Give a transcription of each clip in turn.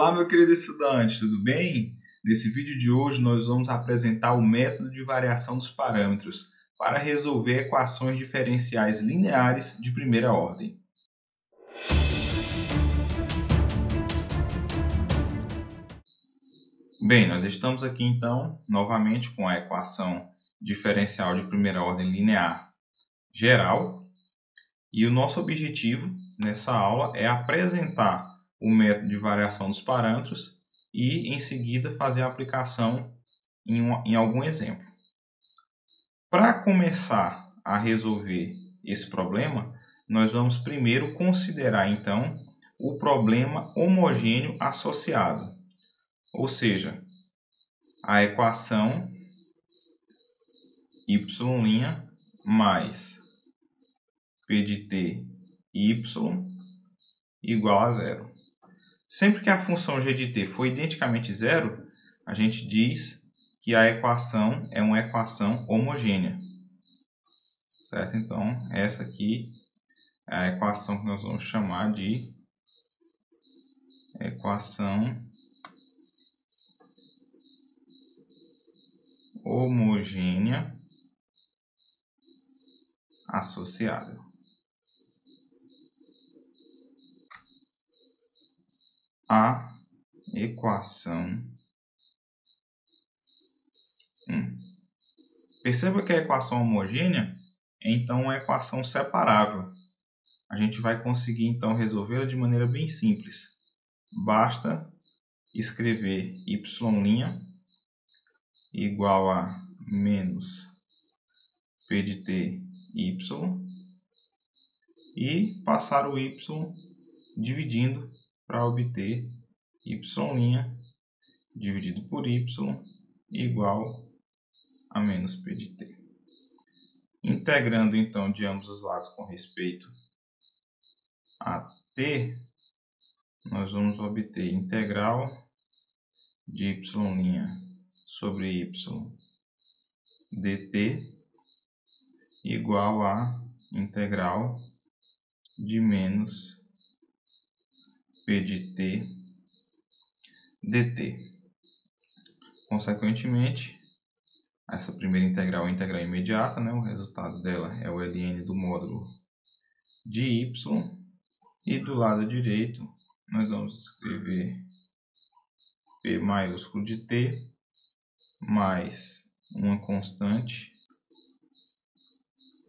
Olá, meu querido estudante, tudo bem? Nesse vídeo de hoje nós vamos apresentar o método de variação dos parâmetros para resolver equações diferenciais lineares de primeira ordem. Bem, nós estamos aqui então novamente com a equação diferencial de primeira ordem linear geral e o nosso objetivo nessa aula é apresentar o método de variação dos parâmetros e, em seguida, fazer a aplicação em algum exemplo. Para começar a resolver esse problema, nós vamos primeiro considerar, então, o problema homogêneo associado, ou seja, a equação y' mais p de t y igual a zero. Sempre que a função g de t for identicamente zero, a gente diz que a equação é uma equação homogênea. Certo? Então, essa aqui é a equação que nós vamos chamar de equação homogênea associada. A equação 1. Perceba que a equação homogênea é então uma equação separável. A gente vai conseguir então resolvê-la de maneira bem simples. Basta escrever y' igual a menos p de t y e passar o y dividindo para obter y' dividido por y igual a menos p de t. Integrando então de ambos os lados com respeito a t, nós vamos obter integral de y' sobre y dt igual a integral de menos p de t dt. Consequentemente, essa primeira integral é uma integral imediata, né? O resultado dela é o ln do módulo de y. E do lado direito, nós vamos escrever P maiúsculo de t mais uma constante,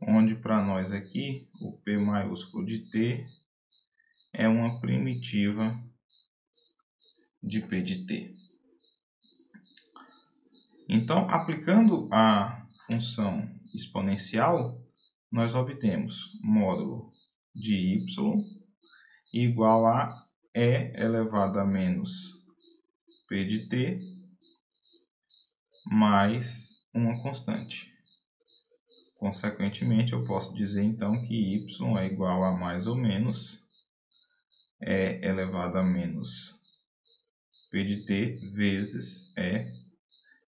onde para nós aqui o P maiúsculo de t é uma primitiva de P de t. Então, aplicando a função exponencial, nós obtemos módulo de y igual a e elevado a menos p de t mais uma constante. Consequentemente, eu posso dizer então que y é igual a mais ou menos e elevado a menos p de t vezes e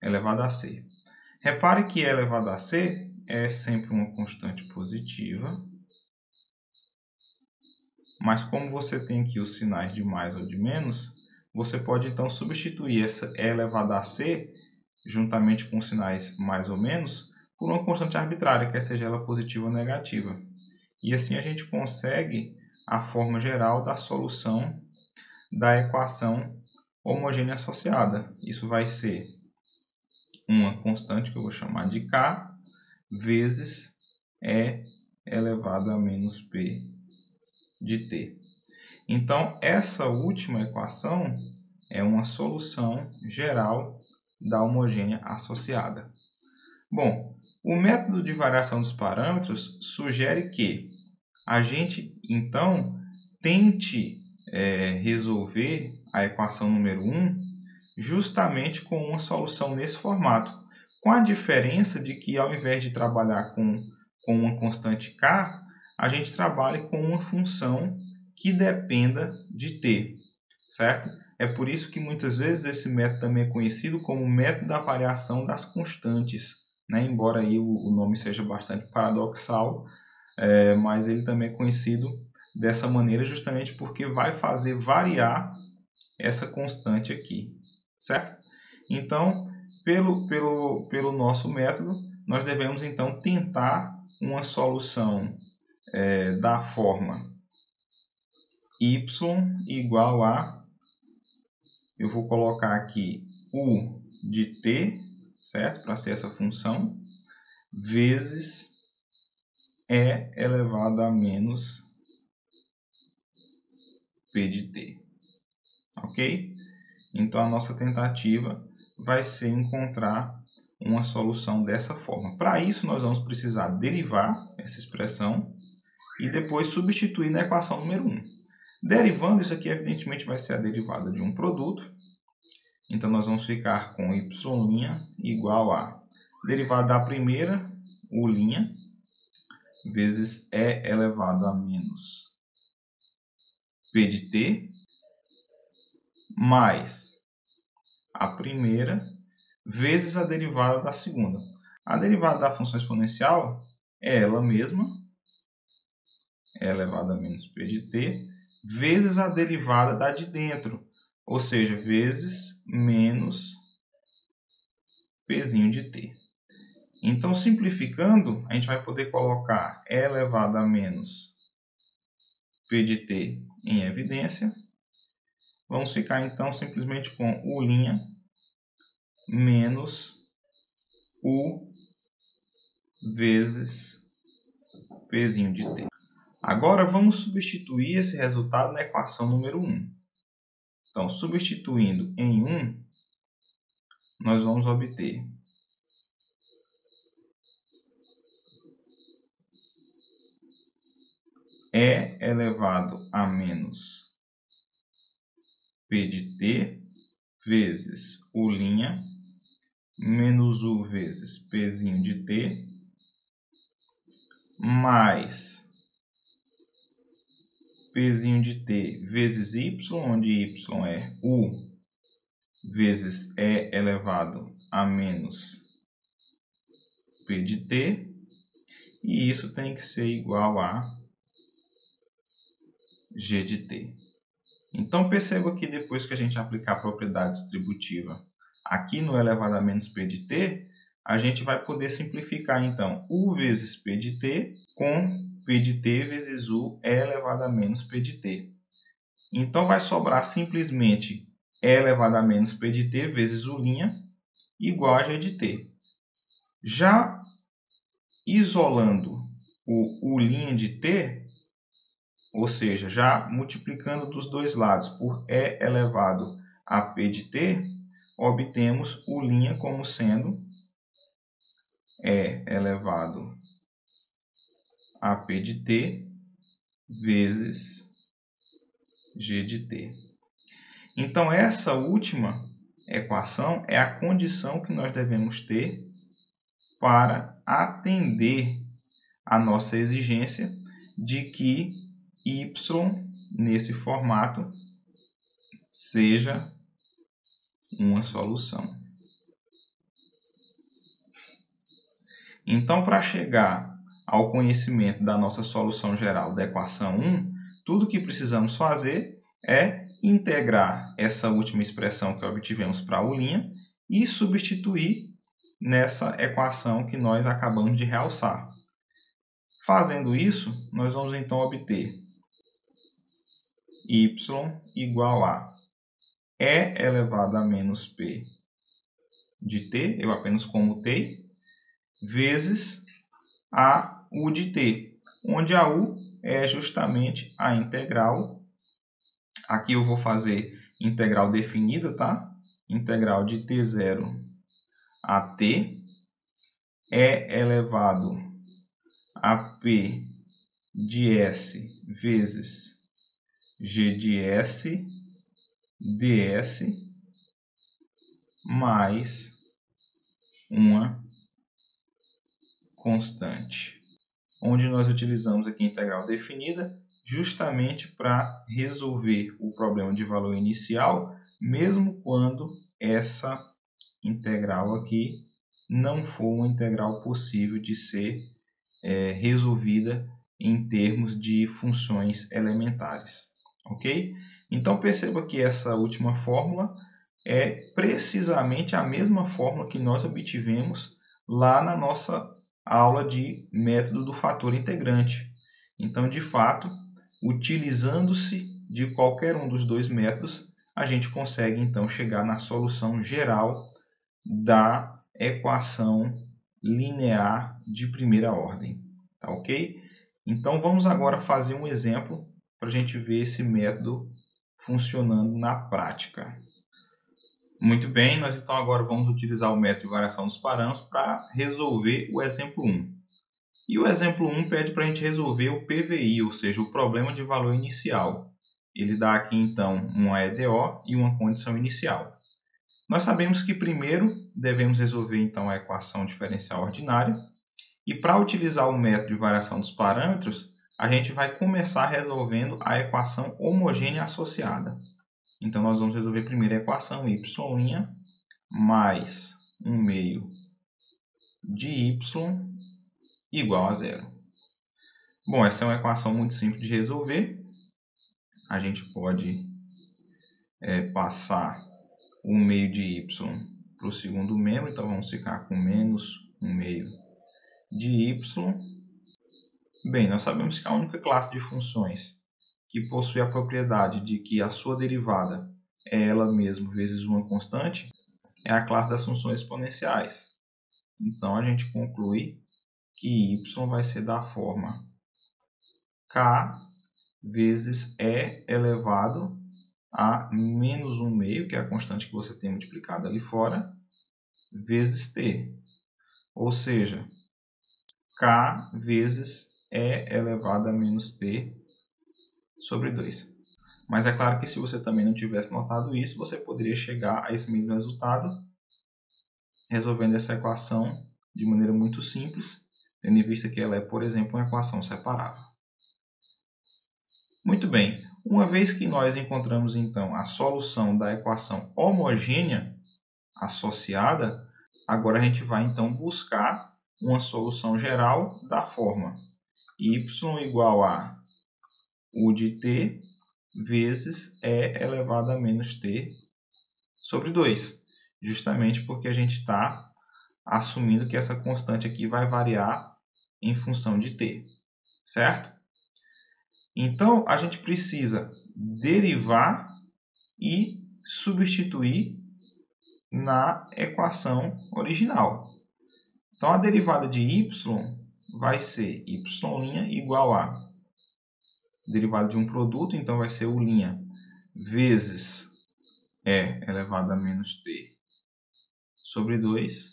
elevado a c. Repare que e elevado a c é sempre uma constante positiva, mas como você tem aqui os sinais de mais ou de menos, você pode então substituir essa e elevado a c, juntamente com os sinais mais ou menos, por uma constante arbitrária, quer seja ela positiva ou negativa. E assim a gente consegue a forma geral da solução da equação homogênea associada. Isso vai ser uma constante que eu vou chamar de k vezes e elevado a menos p de t. Então, essa última equação é uma solução geral da homogênea associada. Bom, o método de variação dos parâmetros sugere que a gente, então, tente resolver a equação número 1 justamente com uma solução nesse formato, com a diferença de que, ao invés de trabalhar com uma constante k, a gente trabalhe com uma função que dependa de t, certo? É por isso que muitas vezes esse método também é conhecido como método da variação das constantes, né? Embora aí o nome seja bastante paradoxal, mas ele também é conhecido dessa maneira justamente porque vai fazer variar essa constante aqui, certo? Então, pelo nosso método, nós devemos então tentar uma solução da forma y igual a, eu vou colocar aqui u de t, certo? Para ser essa função, vezes e elevado a menos p de t, ok? Então, a nossa tentativa vai ser encontrar uma solução dessa forma. Para isso, nós vamos precisar derivar essa expressão e depois substituir na equação número 1. Derivando, isso aqui evidentemente vai ser a derivada de um produto. Então, nós vamos ficar com y' igual a derivada da primeira, u', vezes e elevado a menos p de t, mais a primeira vezes a derivada da segunda. A derivada da função exponencial é ela mesma, e elevado a menos p de t, vezes a derivada da de dentro, ou seja, vezes menos pzinho de t. Então, simplificando, a gente vai poder colocar e elevado a menos p de t em evidência. Vamos ficar, então, simplesmente com u' menos u vezes pzinho de t. Agora, vamos substituir esse resultado na equação número 1. Então, substituindo em 1, nós vamos obter e elevado a menos p de t vezes u' menos u vezes pzinho de t mais pzinho de t vezes y, onde y é u vezes e elevado a menos p de t, e isso tem que ser igual a g de t. Então, perceba que depois que a gente aplicar a propriedade distributiva aqui no elevado a menos p de t, a gente vai poder simplificar, então, u vezes p de t com p de t vezes u e elevado a menos p de t. Então, vai sobrar simplesmente e elevado a menos p de t vezes u' igual a g de t. Já isolando o u' de t, ou seja, já multiplicando dos dois lados por e elevado a p de t, obtemos u' como sendo e elevado a p de t vezes g de t. Então, essa última equação é a condição que nós devemos ter para atender a nossa exigência de que y, nesse formato, seja uma solução. Então, para chegar ao conhecimento da nossa solução geral da equação 1, tudo que precisamos fazer é integrar essa última expressão que obtivemos para a u' e substituir nessa equação que nós acabamos de realçar. Fazendo isso, nós vamos então obter y igual a e elevado a menos p de t, eu apenas comutei, vezes a u de t, onde a u é justamente a integral. Aqui eu vou fazer integral definida, tá? Integral de t0 a t é elevado a p de s vezes g de s ds mais uma constante, onde nós utilizamos aqui a integral definida justamente para resolver o problema de valor inicial, mesmo quando essa integral aqui não for uma integral possível de ser resolvida em termos de funções elementares, ok? Então perceba que essa última fórmula é precisamente a mesma fórmula que nós obtivemos lá na nossa aula de método do fator integrante. Então, de fato, utilizando-se de qualquer um dos dois métodos, a gente consegue então chegar na solução geral da equação linear de primeira ordem. Tá ok? Então vamos agora fazer um exemplo para a gente ver esse método funcionando na prática. Muito bem, nós então agora vamos utilizar o método de variação dos parâmetros para resolver o exemplo 1. E o exemplo 1 pede para a gente resolver o PVI, ou seja, o problema de valor inicial. Ele dá aqui então uma EDO e uma condição inicial. Nós sabemos que primeiro devemos resolver então a equação diferencial ordinária. E para utilizar o método de variação dos parâmetros, a gente vai começar resolvendo a equação homogênea associada. Então, nós vamos resolver primeiro a equação y' mais 1 meio de y igual a zero. Bom, essa é uma equação muito simples de resolver. A gente pode passar 1 meio de y para o segundo membro, então vamos ficar com menos 1 meio de y. Bem, nós sabemos que a única classe de funções que possui a propriedade de que a sua derivada é ela mesma vezes uma constante é a classe das funções exponenciais. Então, a gente conclui que y vai ser da forma k vezes e elevado a menos 1 meio, que é a constante que você tem multiplicado ali fora, vezes t. Ou seja, k vezes e elevado a menos t sobre 2. Mas é claro que se você também não tivesse notado isso, você poderia chegar a esse mesmo resultado resolvendo essa equação de maneira muito simples, tendo em vista que ela é, por exemplo, uma equação separável. Muito bem, uma vez que nós encontramos então a solução da equação homogênea associada, agora a gente vai então buscar uma solução geral da forma y igual a u de t vezes e elevado a menos t sobre 2, justamente porque a gente está assumindo que essa constante aqui vai variar em função de t, certo? Então, a gente precisa derivar e substituir na equação original. Então, a derivada de y vai ser y' igual a derivada de um produto, então vai ser u' vezes e elevado a menos t sobre 2,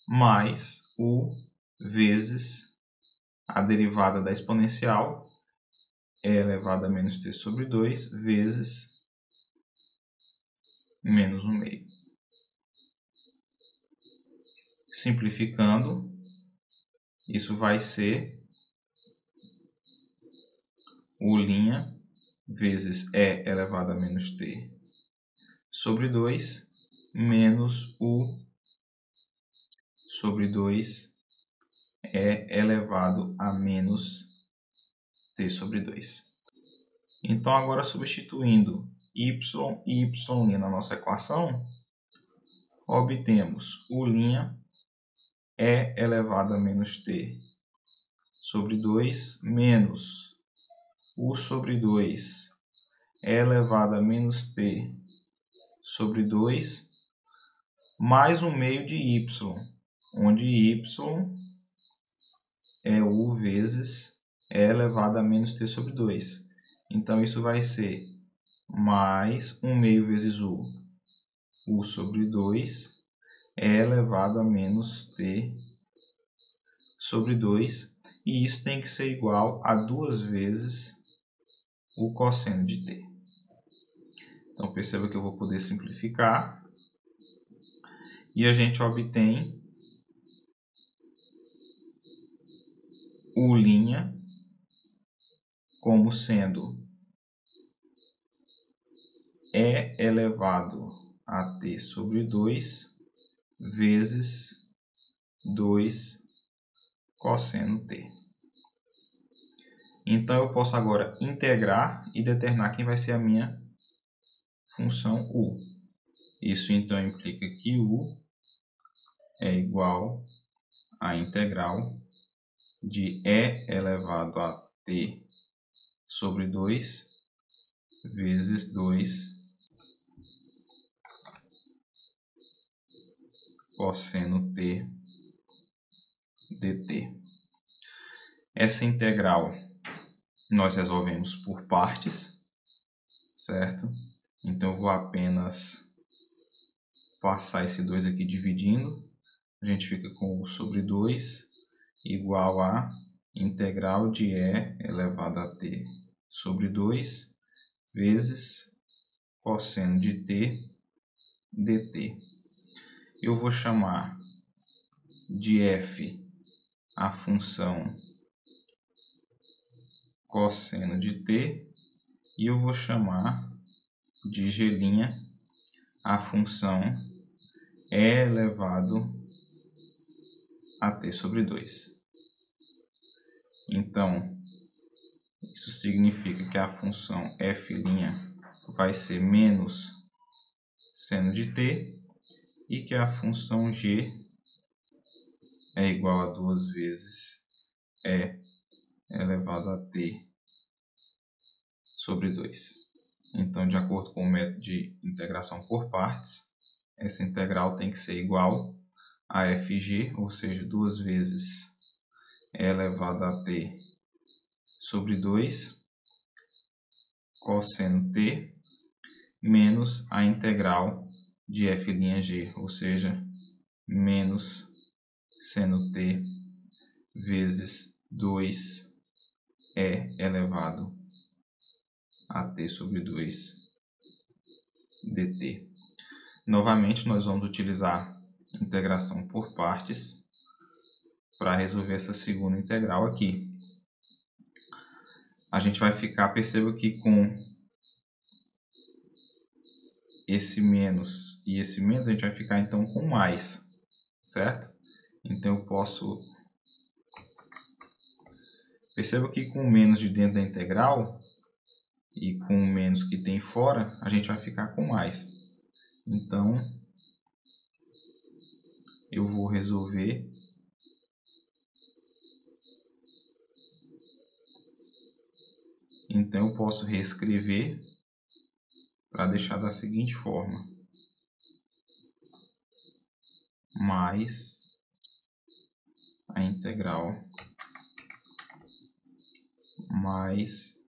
mais u vezes a derivada da exponencial e elevado a menos t sobre 2 vezes menos 1 meio. Simplificando, isso vai ser u' vezes e elevado a menos t sobre 2 menos u sobre 2 e elevado a menos t sobre 2. Então, agora substituindo y e y' na nossa equação, obtemos u' e elevado a menos t sobre 2 menos u sobre 2 e elevado a menos t sobre 2 mais 1 meio de y, onde y é u vezes e elevado a menos t sobre 2. Então, isso vai ser mais 1 meio vezes u sobre 2 e elevado a menos t sobre 2. E isso tem que ser igual a 2 vezes o cosseno de t. Então, perceba que eu vou poder simplificar. E a gente obtém u' como sendo e elevado a t sobre 2 vezes 2 cosseno t. Então, eu posso agora integrar e determinar quem vai ser a minha função u. Isso, então, implica que u é igual à integral de e elevado a t sobre 2 vezes 2 cosseno t dt. Essa integral nós resolvemos por partes, certo? Então, eu vou apenas passar esse 2 aqui dividindo. A gente fica com u sobre 2 igual a integral de e elevado a t sobre 2 vezes cosseno de t dt. Eu vou chamar de f a função cosseno de t e eu vou chamar de g' a função e elevado a t sobre 2. Então, isso significa que a função f' vai ser menos seno de t e que a função g é igual a 2 vezes e elevado a t sobre 2. Então, de acordo com o método de integração por partes, essa integral tem que ser igual a fg, ou seja, 2 vezes e elevado a t sobre 2 cosseno t menos a integral de f'g, ou seja, menos seno t vezes 2 e elevado a t sobre 2 dt. Novamente, nós vamos utilizar integração por partes para resolver essa segunda integral aqui. A gente vai ficar, perceba que com esse menos e esse menos, a gente vai ficar então com mais, certo? Então, eu posso... Perceba que com o menos de dentro da integral e com o menos que tem fora, a gente vai ficar com mais. Então, eu vou resolver então eu posso reescrever para deixar da seguinte forma: mais a integral mais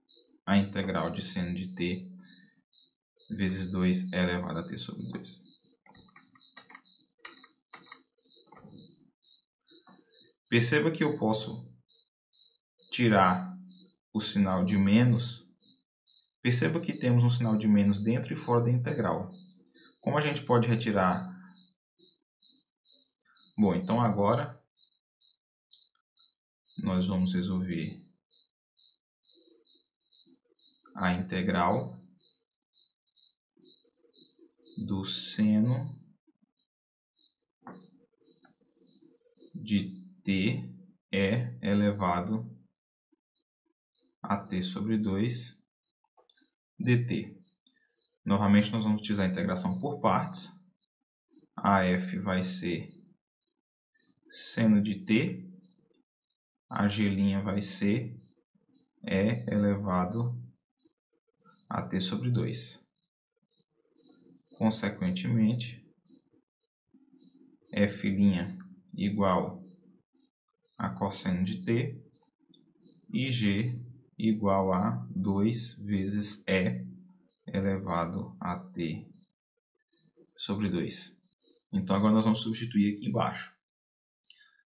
a integral de seno de t vezes 2 e elevado a t sobre 2. Perceba que eu posso tirar o sinal de menos. Perceba que temos um sinal de menos dentro e fora da integral. Como a gente pode retirar? Bom, então agora nós vamos resolver a integral do seno de t e elevado a t sobre 2 dt. Novamente, nós vamos utilizar a integração por partes. A f vai ser seno de t, a g' vai ser e elevado a t sobre 2. Consequentemente, f' igual a cosseno de t e g igual a 2 vezes e elevado a t sobre 2. Então, agora nós vamos substituir aqui embaixo.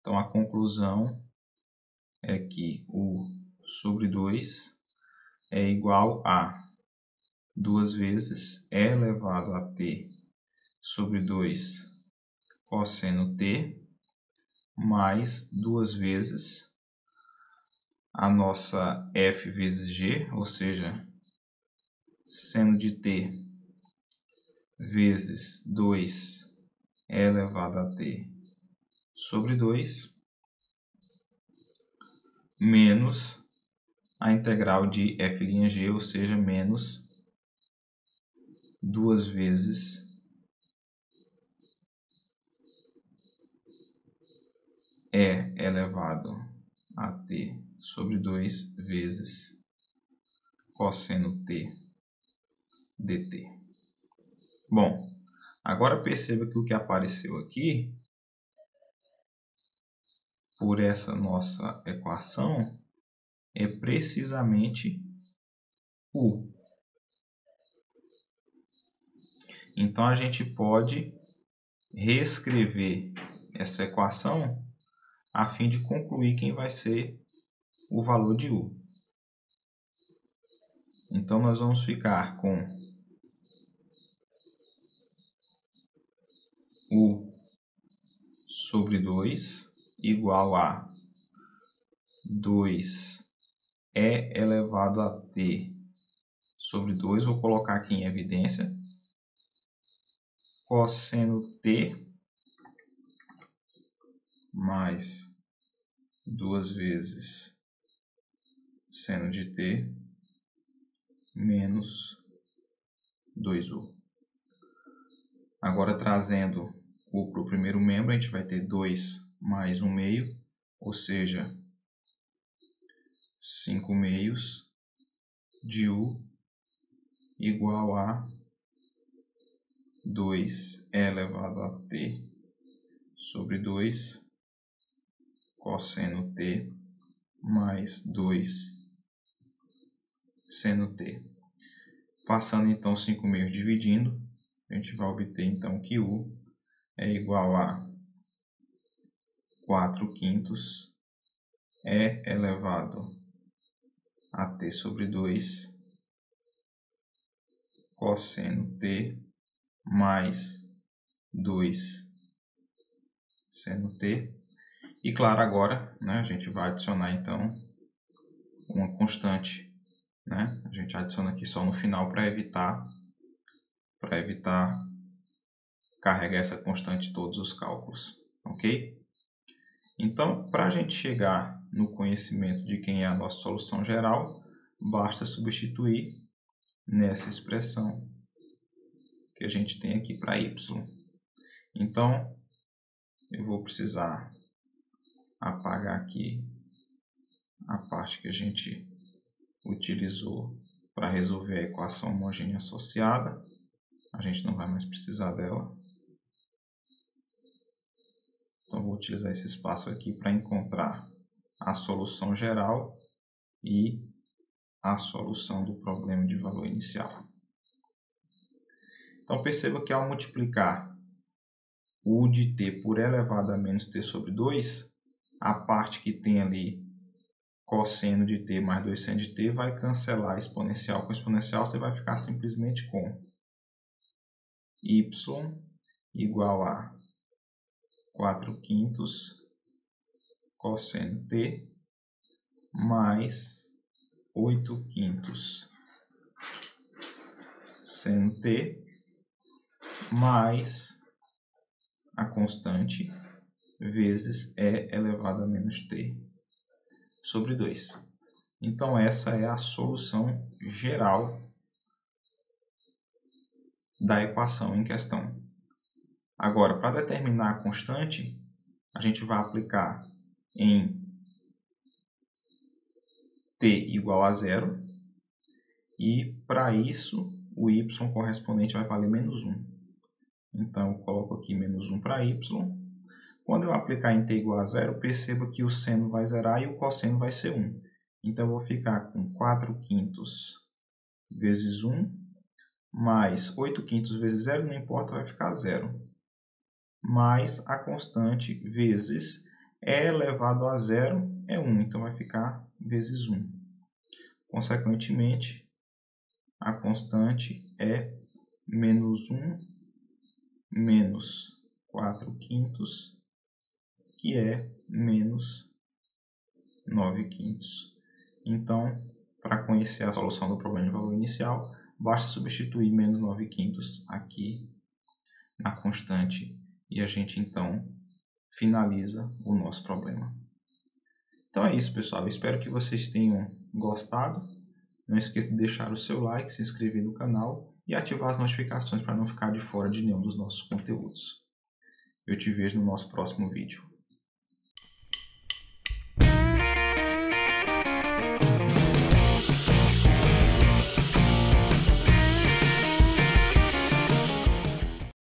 Então, a conclusão é que u sobre 2 é igual a 2 vezes e elevado a t sobre 2 cosseno t, mais 2 vezes a nossa f vezes g, ou seja, seno de t vezes 2 e elevado a t sobre 2, menos a integral de f'(g), ou seja, menos 2 vezes e elevado a t sobre 2 vezes cosseno t dt. Bom, agora perceba que o que apareceu aqui, por essa nossa equação, é precisamente u. Então, a gente pode reescrever essa equação a fim de concluir quem vai ser o valor de u. Então, nós vamos ficar com u sobre 2 igual a 2e elevado a t sobre 2. Vou colocar aqui em evidência. Cosseno t mais 2 vezes seno de t menos 2u. Agora, trazendo u para o primeiro membro, a gente vai ter 2 mais 1 meio, ou seja, 5 meios de u igual a 2e elevado a t sobre 2 cosseno t mais 2 seno t. Passando então 5 meios dividindo, a gente vai obter então que u é igual a 4/5 e elevado a t sobre 2 cosseno t mais 2 seno t. E claro, agora, né, a gente vai adicionar então uma constante, né? A gente adiciona aqui só no final para evitar carregar essa constante em todos os cálculos, ok? Então, para a gente chegar no conhecimento de quem é a nossa solução geral, basta substituir nessa expressão que a gente tem aqui para y. Então, eu vou precisar apagar aqui a parte que a gente utilizou para resolver a equação homogênea associada. A gente não vai mais precisar dela. Então, vou utilizar esse espaço aqui para encontrar a solução geral e a solução do problema de valor inicial. Então, perceba que ao multiplicar u de t por e elevado a menos t sobre 2, a parte que tem ali cosseno de t mais 2 seno de t vai cancelar exponencial com exponencial, você vai ficar simplesmente com y igual a 4/5 cosseno t mais 8/5 seno t mais a constante vezes e elevado a menos t sobre 2. Então, essa é a solução geral da equação em questão. Agora, para determinar a constante, a gente vai aplicar em t igual a 0 e, para isso, o y correspondente vai valer menos 1. Então, eu coloco aqui menos 1 para y. Quando eu aplicar em t igual a 0, perceba que o seno vai zerar e o cosseno vai ser 1. Então, eu vou ficar com 4/5 vezes 1 mais 8/5 vezes 0, não importa, vai ficar 0. Mais a constante vezes e elevado a 0 é 1, então vai ficar vezes 1. Consequentemente, a constante é menos 1 menos 4/5, que é menos 9/5. Então, para conhecer a solução do problema de valor inicial, basta substituir menos 9/5 aqui na constante e a gente então finaliza o nosso problema. Então é isso, pessoal. Eu espero que vocês tenham gostado. Não esqueça de deixar o seu like, se inscrever no canal e ativar as notificações para não ficar de fora de nenhum dos nossos conteúdos. Eu te vejo no nosso próximo vídeo.